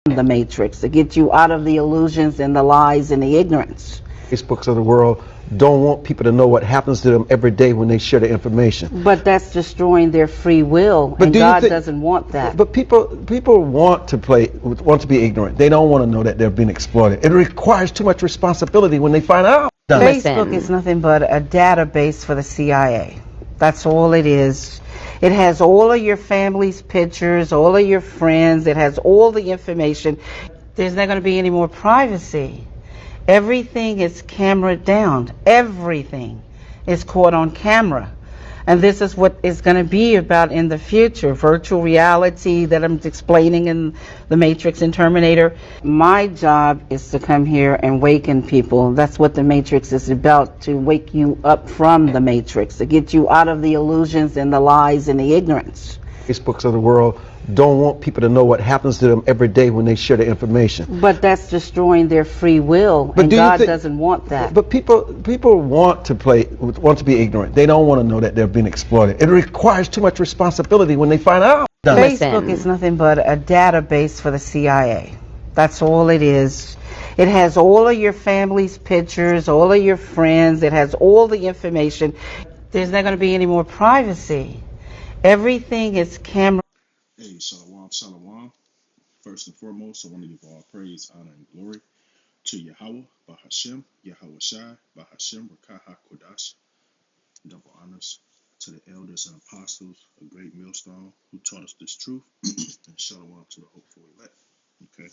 the matrix to get you out of the illusions and the lies and the ignorance. Facebooks of the world don't want people to know what happens to them every day when they share the information. But that's destroying their free will, But and do you God think? doesn't want that. But people want to be ignorant. They don't want to know that they're being exploited. It requires too much responsibility when they find out. Facebook is nothing but a database for the CIA. That's all it is. It has all of your family's pictures, all of your friends. It has all the information. There's not going to be any more privacy. Everything is cameraed down. Everything is caught on camera. And this is what it's going to be about in the future. Virtual reality that I'm explaining in The Matrix and Terminator. My job is to come here and waken people. That's what The Matrix is about, to wake you up from the Matrix, to get you out of the illusions and the lies and the ignorance. Facebooks of the world don't want people to know what happens to them every day when they share the information. But that's destroying their free will, and God doesn't want that. But people want to be ignorant. They don't want to know that they're being exploited. It requires too much responsibility when they find out. Facebook is nothing but a database for the CIA. That's all it is. It has all of your family's pictures, all of your friends. It has all the information. There's not going to be any more privacy. Everything is camera. Hey, shalom, shalom. First and foremost, I want to give all praise, honor, and glory to Yahweh, Bahashem, Yahweh Shai, Bahashem, Rakaha Kodash. Double honors to the elders and apostles, a great millstone who taught us this truth, and shalom to the hopeful elect. Okay.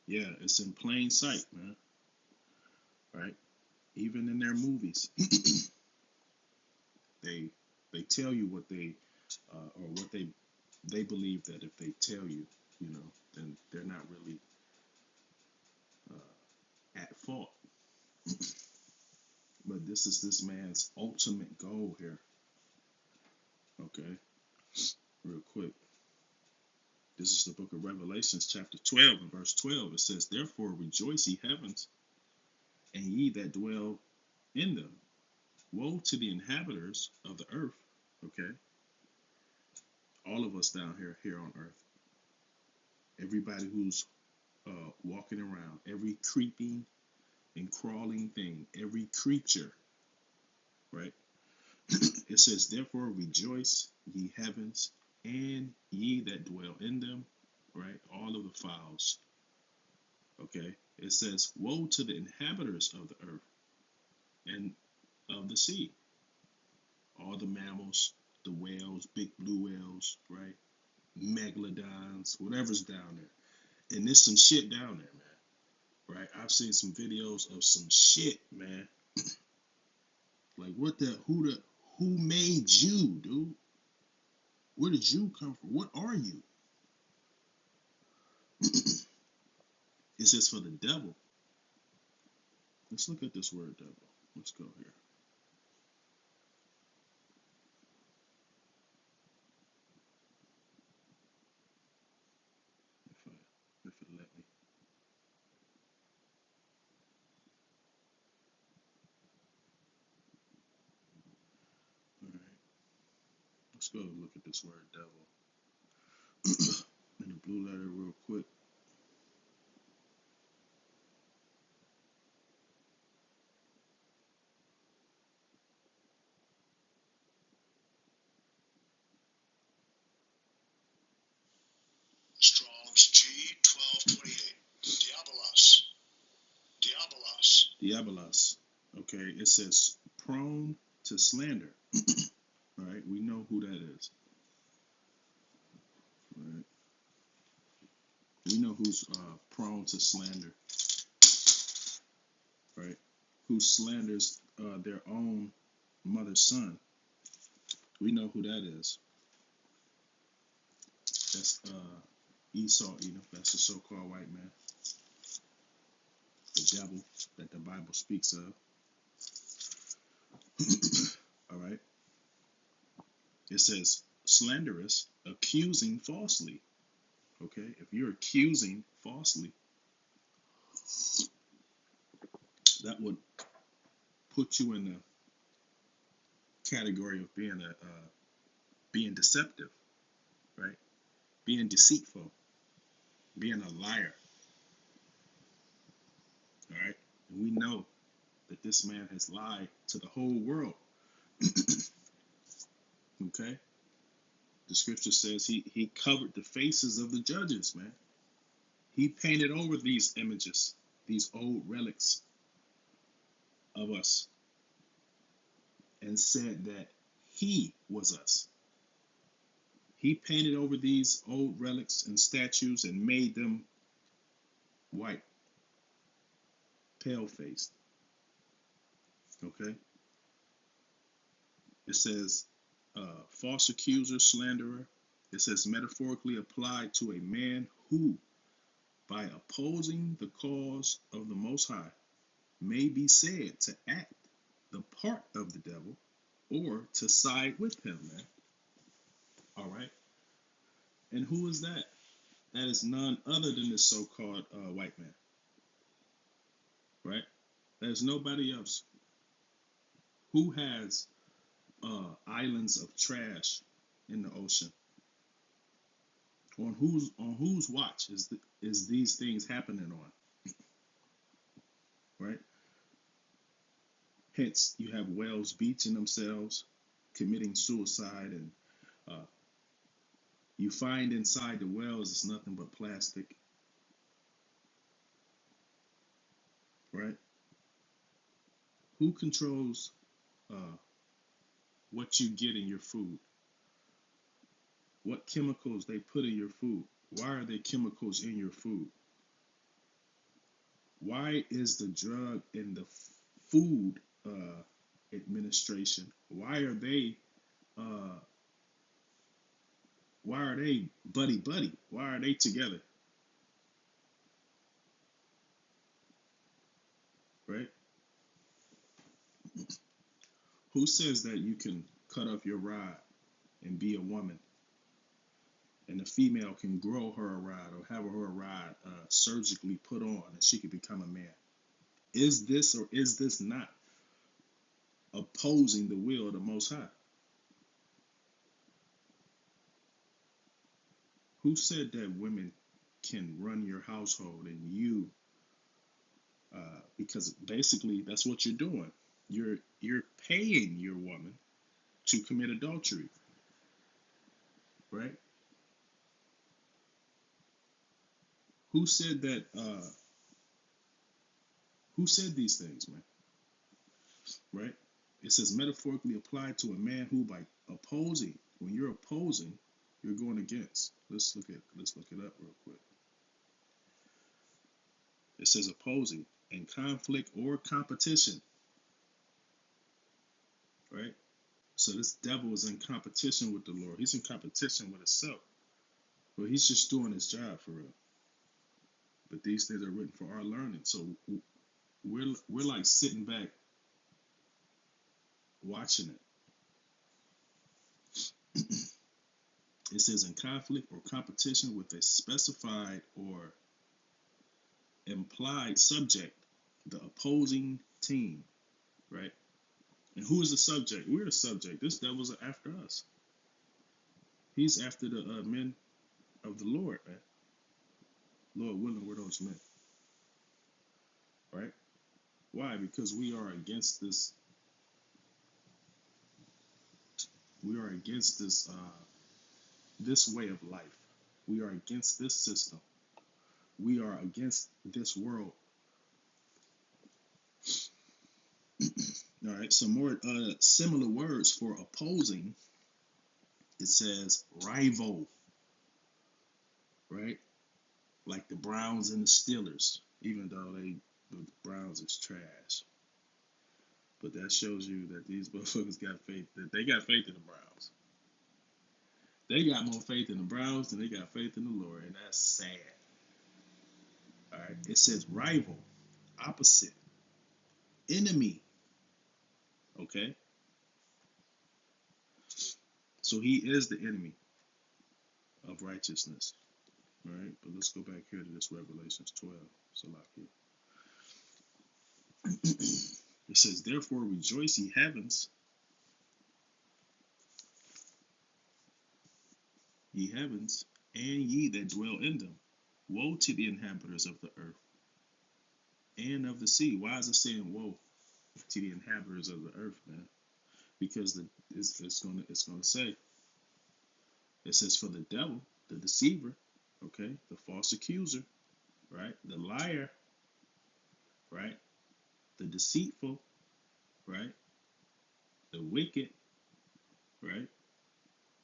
Yeah, it's in plain sight, man. Right? Even in their movies, they tell you what they or what they believe that if they tell you, then they're not really at fault. But this is this man's ultimate goal here. Okay, real quick. This is the book of Revelations, chapter 12, and verse 12. It says, "Therefore rejoice, ye heavens, and ye that dwell in them. Woe to the inhabitants of the earth." Okay, all of us down here on earth. Everybody who's walking around, every creeping and crawling thing, every creature, right? It says, "Therefore rejoice, ye heavens, and ye that dwell in them," right? All of the fowls. Okay. It says, "Woe to the inhabitants of the earth and of the sea." All the mammals, the whales, big blue whales, right? Megalodons, whatever's down there. And there's some shit down there, man. Right? I've seen some videos of some shit, man. Like who made you, dude? Where did you come from? What are you? It says for the devil. Let's look at this word devil. Let's go here. If it let me. All right. Let's go look at this word devil. In the blue letter real quick. Strong's G 1228. Diabolos. Okay, it says prone to slander. All right, we know who that is. All right, we know who's prone to slander. Right, who slanders their own mother's son. We know who that is. That's Esau, that's the so-called white man, the devil that the Bible speaks of. All right. It says slanderous, accusing falsely. Okay, if you're accusing falsely, that would put you in the category of being deceptive. right? Being deceitful, being a liar, all right? And we know that this man has lied to the whole world, okay? The scripture says he covered the faces of the judges, man. He painted over these images, these old relics of us, and said that he was us. He painted over these old relics and statues and made them white, pale faced. Okay? It says false accuser, slanderer. It says metaphorically applied to a man who, by opposing the cause of the Most High, may be said to act the part of the devil or to side with him, man. All right? And who is that? That is none other than this so-called white man, right? There's nobody else who has islands of trash in the ocean. On whose watch is these things happening on, right? Hence, you have whales beaching themselves, committing suicide, and uh, you find inside the whales it's nothing but plastic, right? Who controls uh, what you get in your food? What chemicals they put in your food? Why are there chemicals in your food? Why is the drug in the food administration? Uh, why are they buddy buddy? Why are they together? Right? Who says that you can cut off your rod and be a woman, and a female can grow her a rod or have her a rod surgically put on, and she can become a man? Is this or is this not opposing the will of the Most High? Who said that women can run your household and you? Because basically that's what you're doing. You're paying your woman to commit adultery, right? Who said that? Who said these things, man? Right? It says metaphorically applied to a man who, by opposing, when you're opposing, you're going against. Let's look it up real quick. It says opposing and conflict or competition, right? So this devil is in competition with the Lord. He's in competition with himself. Well, he's just doing his job for real. But these things are written for our learning. So we're like sitting back watching it. It says in conflict or competition with a specified or implied subject, the opposing team, right? And who is the subject? We're the subject. This devil's after us. He's after the men of the Lord, man. Lord willing, we're those men, right? Why? Because we are against this. We are against this way of life. We are against this system. We are against this world. All right. Some more similar words for opposing. It says rival, right? Like the Browns and the Steelers, even though the Browns is trash. But that shows you that these motherfuckers got faith. That they got faith in the Browns. They got more faith in the Browns than they got faith in the Lord, and that's sad. All right. It says rival, opposite, enemy. Okay. So he is the enemy of righteousness. All right. But let's go back here to this Revelations 12. Salakia. It says, therefore rejoice, ye heavens, ye heavens, and ye that dwell in them. Woe to the inhabitants of the earth and of the sea. Why is it saying woe to the inhabitants of the earth, man? Because it's gonna say, it says, for the devil, the deceiver, okay, the false accuser, right, the liar, right, the deceitful, right, the wicked, right.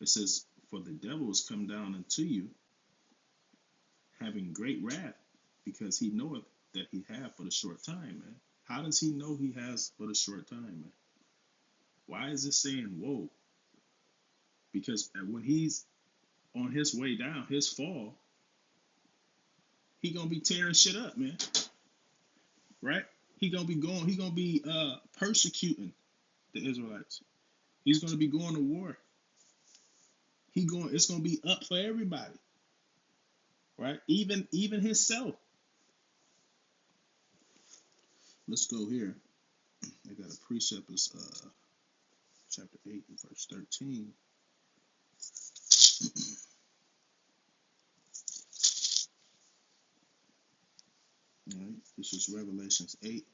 It says, for the devil is come down unto you, having great wrath, because he knoweth that he hath but a short time, man. How does he know he has but a short time, man? Why is it saying woe? Because when he's on his way down, his fall, he gonna be tearing shit up, man. Right? He gonna be going. He gonna be persecuting the Israelites. He's gonna be going to war. It's gonna be up for everybody, right? Even himself. Let's go here. I got a precept. It's chapter 8 and verse 13. All right, this is Revelations 8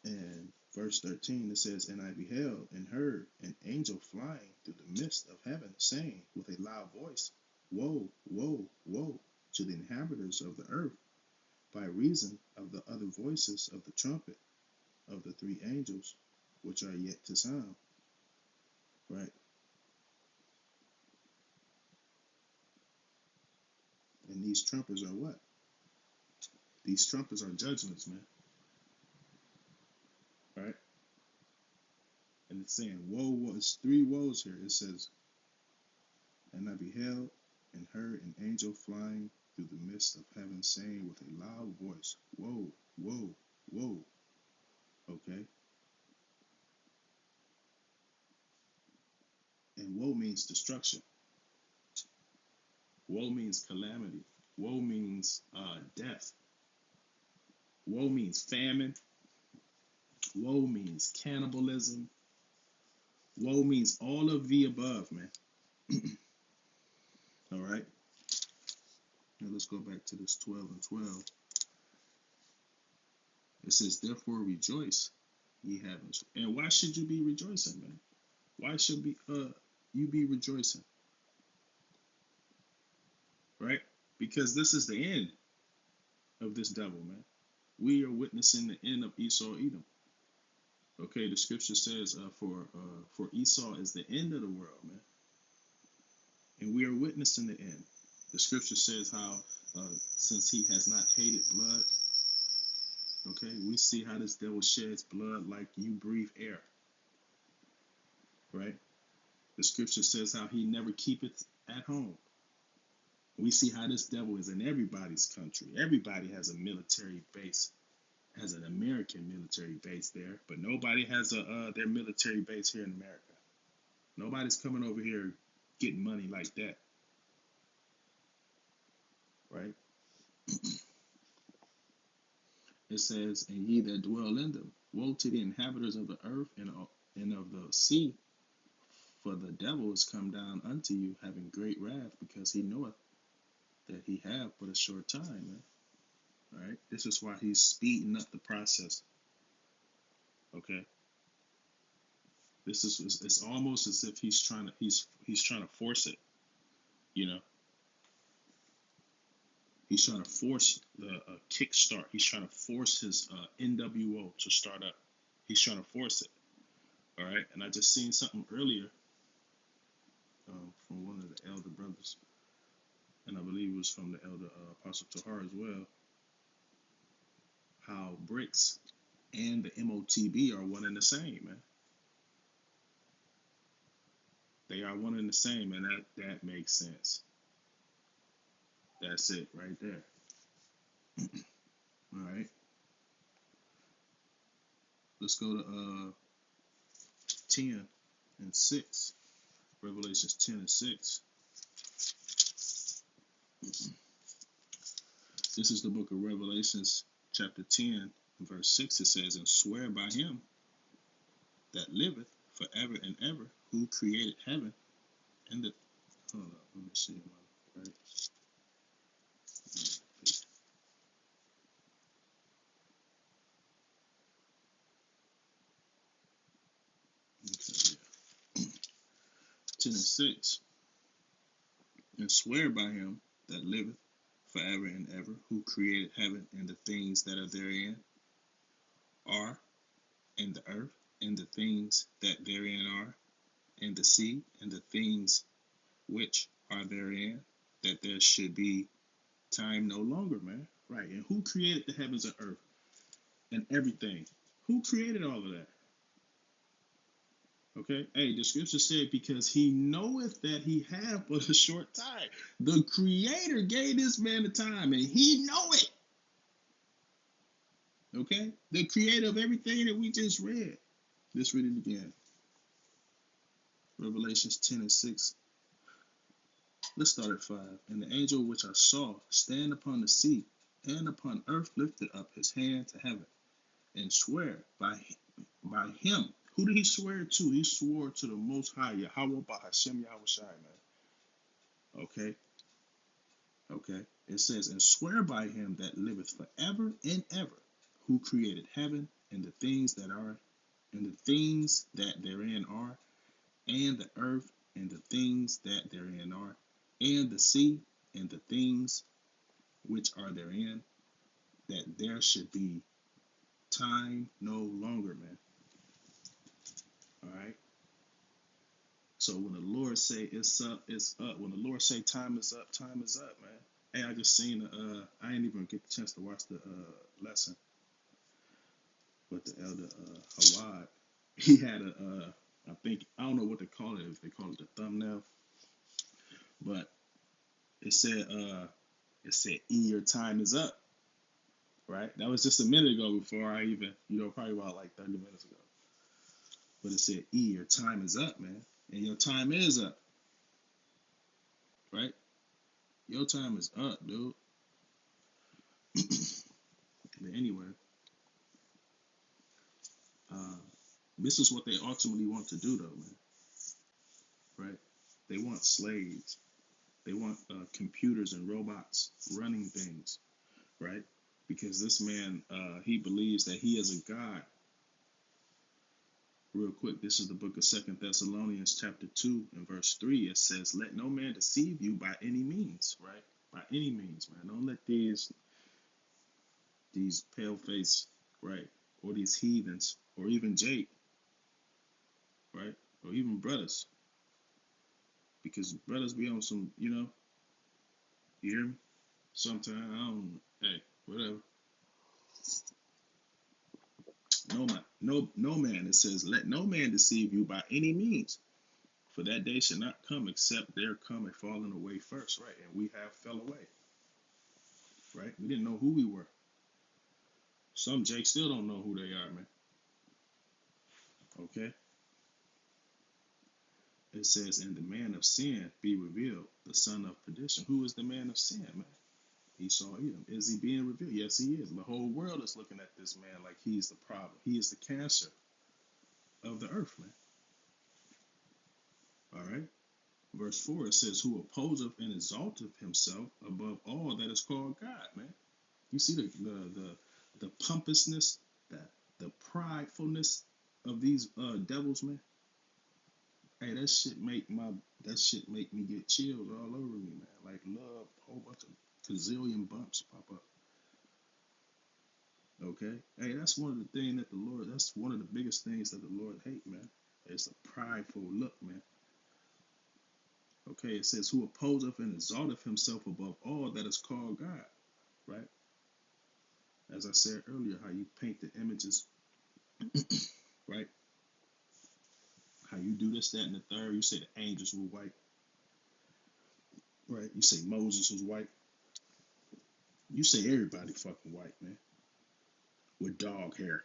and verse 13. It says, and I beheld and heard an angel flying through the midst of heaven, saying with a loud voice, woe, woe, woe to the inhabitants of the earth, by reason of the other voices of the trumpet of the three angels which are yet to sound. Right? And these trumpets are what? These trumpets are judgments, man. Right? And it's saying woe, woe. It's three woes here. It says, and I beheld and heard an angel flying through the midst of heaven, saying with a loud voice, woe, woe, woe. Okay? And woe means destruction. Woe means calamity. Woe means death. Woe means famine. Woe means cannibalism. Woe means all of the above, man. All right? Now let's go back to this 12 and 12. It says, therefore rejoice, ye heavens. And why should you be rejoicing, man? Why should you be rejoicing? Right? Because this is the end of this devil, man. We are witnessing the end of Esau Edom. Okay, the scripture says for Esau is the end of the world, man. And we are witnessing the end. The scripture says how since he has not hated blood, okay, we see how this devil sheds blood like you breathe air. Right? The scripture says how he never keepeth at home. We see how this devil is in everybody's country. Everybody has a military base, has an American military base there, but nobody has their military base here in America. Nobody's coming over here getting money like that. Right? It says, and ye that dwell in them, woe to the inhabitants of the earth and of the sea, for the devil is come down unto you, having great wrath, because he knoweth that he have but a short time, man. All right? This is why he's speeding up the process. Okay? It's almost as if he's trying to force it, you know. He's trying to force the kickstart. He's trying to force his NWO to start up. He's trying to force it. All right. And I just seen something earlier from one of the elder brothers, and I believe it was from the elder Apostle Tahar as well. How BRICS and the MOTB are one and the same, man. They are one and the same, and that makes sense. That's it right there. All right. Let's go to 10 and 6. Revelations 10 and 6. This is the book of Revelations, chapter 10, and verse 6. It says, and swear by him that liveth forever and ever, who created heaven and the Hold up, let me see. Right. Okay, yeah. 10:6. And swear by him that liveth forever and ever, who created heaven and the things that are therein are, and the earth and the things that therein are, and the sea and the things which are therein, that there should be time no longer, man. Right. And who created the heavens and earth and everything? Who created all of that? Okay. Hey, the scripture said, because he knoweth that he have but a short time. The creator gave this man the time, and he know it. Okay? The creator of everything that we just read. Let's read it again. Revelations 10:6. Let's start at 5. And the angel which I saw stand upon the sea and upon earth lifted up his hand to heaven and swear by him. Who did he swear to? He swore to the Most High, Yahweh Bahashem Yahushai, man. Okay? Okay? It says, and swear by him that liveth forever and ever, who created heaven and the things that are, and the things that therein are, and the earth and the things that therein are, and the sea and the things which are therein, that there should be time no longer, man. All right. So when the Lord say it's up, it's up. When the Lord say time is up, man. Hey, I just seen I didn't even get the chance to watch the lesson, but the elder Hawad, he had I think, I don't know what they call it, if they call it the thumbnail, but it said your time is up. Right? That was just a minute ago before I even, probably about like 30 minutes ago. But it said, your time is up, man. And your time is up. Right? Your time is up, dude. But anyway, this is what they ultimately want to do, though, man. Right? They want slaves. They want computers and robots running things. Right? Because this man, he believes that he is a god. Real quick, this is the book of 2 Thessalonians chapter 2 and verse 3. It says, let no man deceive you by any means, right? By any means, man. Don't let these pale face, right? Or these heathens, or even Jake, right? Or even brothers. Because brothers be on some, you hear me? Sometimes, I don't, hey, whatever. No man, it says, let no man deceive you by any means. For that day should not come except there come a falling away first, right? And we have fell away, right? We didn't know who we were. Some Jake still don't know who they are, man. Okay? It says, and the man of sin be revealed, the son of perdition. Who is the man of sin, man? Esau Edom. Is he being revealed? Yes, he is. The whole world is looking at this man like he's the problem. He is the cancer of the earth, man. All right? Verse 4, it says, who opposeth and exalteth himself above all that is called God, man. You see the pompousness, the pridefulness of these devils, man. Hey, that shit make me get chills all over me, man. Like love, a whole bunch of gazillion bumps pop up. Okay? Hey, that's one of the things that that's one of the biggest things that the Lord hate, man. It's a prideful look, man. Okay, it says, who opposeth and exalteth himself above all that is called God, right? As I said earlier, how you paint the images, right? How you do this, that, and the third. You say the angels were white, right? You say Moses was white. You say everybody fucking white, man. With dog hair.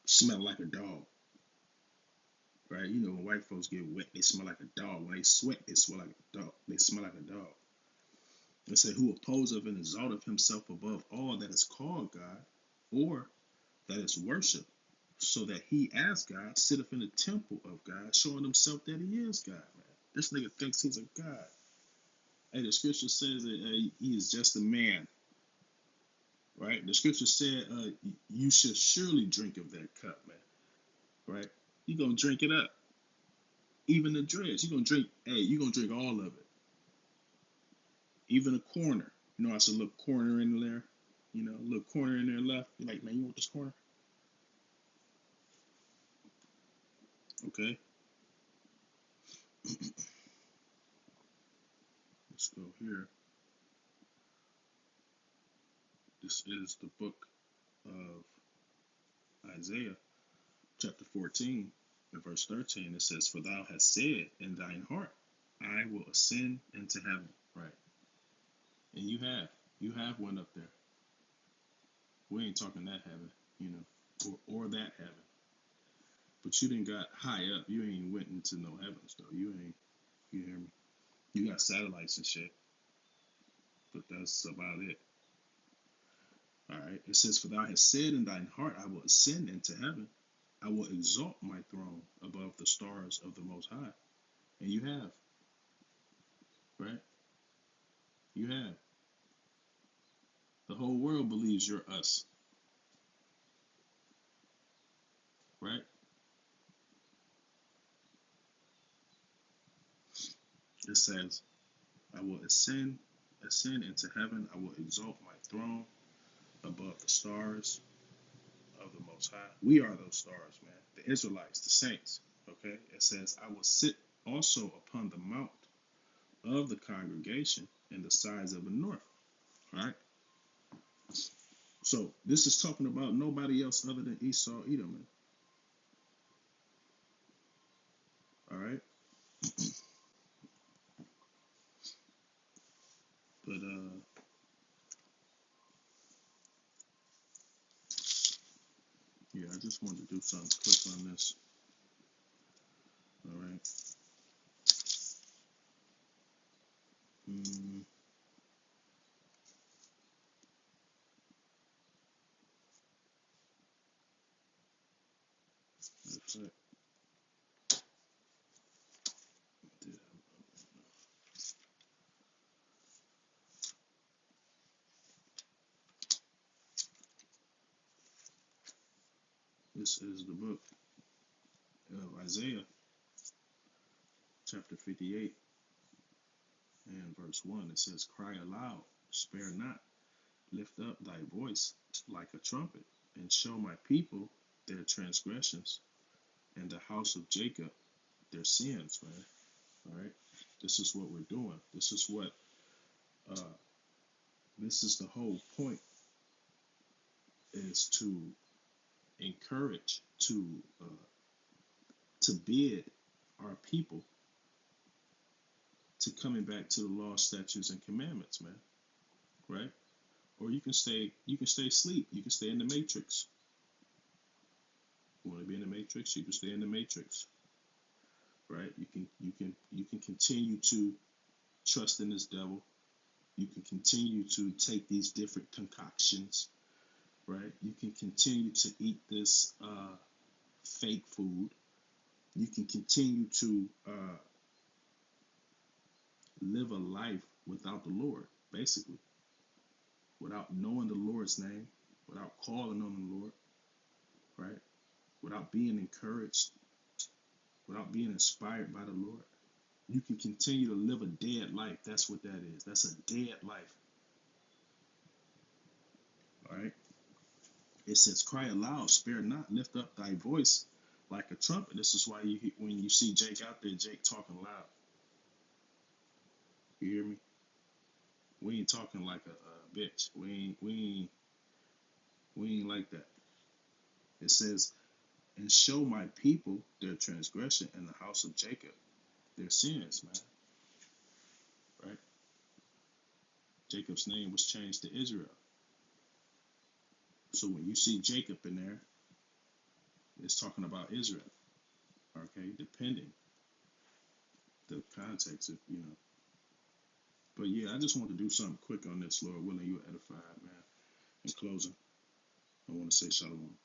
Smell like a dog. Right? You know, when white folks get wet, they smell like a dog. When they sweat, they smell like a dog. They smell like a dog. It say, who opposeth and exalteth himself above all that is called God, or that is worship, so that he as God sitteth in the temple of God, showing himself that he is God, man. This nigga thinks he's a god. Hey, the scripture says that he is just a man, right? The scripture said you should surely drink of that cup, man, right? You gonna drink it up, even the dregs. You gonna drink. Hey, you gonna drink all of it, even a corner. You know, I said, look, corner in there. You know, little corner in there left. You're like, man, you want this corner? Okay, let's go here. This is the book of Isaiah, chapter 14, and verse 13. It says, for thou hast said in thine heart, I will ascend into heaven. Right. And you have one up there. We ain't talking that heaven, you know, or that heaven. But you didn't got high up. You ain't went into no heavens though. You ain't. You hear me? You got satellites and shit, but that's about it. All right. It says, for thou hast said in thine heart, I will ascend into heaven. I will exalt my throne above the stars of the Most High. And you have, right? You have. The whole world believes you're us, right? It says, I will ascend into heaven. I will exalt my throne above the stars of the Most High. We are those stars, man. The Israelites, the saints. Okay. It says, I will sit also upon the mount of the congregation in the sides of the north. All right. So this is talking about nobody else other than Esau, Edom. All right. But yeah, I just wanted to do something quick on this. All right. Mm, that's it. This is the book of Isaiah, chapter 58, and verse 1. It says, cry aloud, spare not, lift up thy voice like a trumpet, and show my people their transgressions, and the house of Jacob their sins, man. All right. This is what we're doing. Uh, this is the whole point, is to encourage, to bid our people to coming back to the law, statutes, and commandments, man. Right? Or you can stay asleep. You can stay in the matrix. You want to be in the matrix? You can stay in the matrix. Right? You can continue to trust in this devil. You can continue to take these different concoctions. Right? You can continue to eat this fake food. You can continue to live a life without the Lord, basically, without knowing the Lord's name, without calling on the Lord, right? Without being encouraged, without being inspired by the Lord. You can continue to live a dead life. That's what that is. That's a dead life. All right. It says, cry aloud, spare not, lift up thy voice like a trumpet. This is why when you see Jake out there, Jake talking loud. You hear me? We ain't talking like a bitch. We ain't like that. It says, and show my people their transgression, and the house of Jacob their sins, man. Right? Jacob's name was changed to Israel. So when you see Jacob in there, it's talking about Israel. Okay, depending the context, of, you know. But yeah, I just want to do something quick on this, Lord willing, you edified, man. In closing, I want to say shalom.